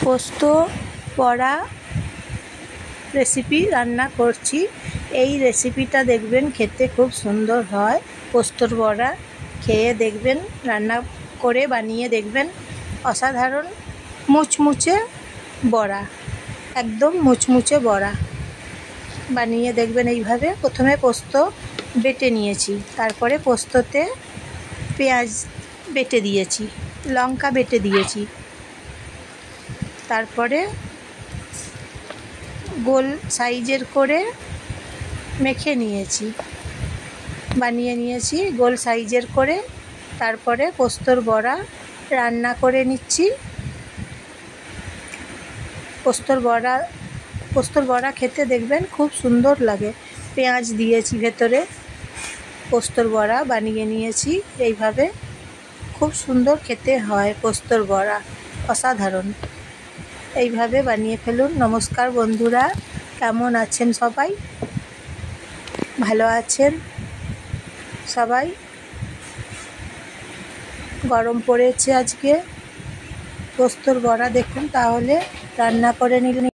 পোস্ত বড়া রেসিপি রান্না করছি। এই রেসিপিটা দেখবেন খেতে খুব সুন্দর হয়। পোস্তর বড়া খেয়ে দেখবেন, রান্না করে বানিয়ে দেখবেন, অসাধারণ মুচমুচে বড়া, একদম মুচমুচে বড়া বানিয়ে দেখবেন। এইভাবে প্রথমে পোস্ত বেটে নিয়েছি, তারপরে পোস্ততে পেঁয়াজ বেটে দিয়েছি, লঙ্কা বেটে দিয়েছি, তারপরে গোল সাইজের করে মেখে নিয়েছি, বানিয়ে নিয়েছি গোল সাইজের করে। তারপরে পোস্তর বড়া রান্না করে নিচ্ছি। পোস্তর বড়া খেতে দেখবেন খুব সুন্দর লাগে। পেঁয়াজ দিয়েছি ভেতরে, পোস্তর বড়া বানিয়ে নিয়েছি। এইভাবে খুব সুন্দর খেতে হয় পোস্তর বড়া, অসাধারণ। এইভাবে বানিয়ে ফেলুন। নমস্কার বন্ধুরা, কেমন আছেন সবাই? ভালো আছেন সবাই? গরম পড়েছে আজকে। পোস্তর বড়া দেখুন তাহলে রান্না করে নিলে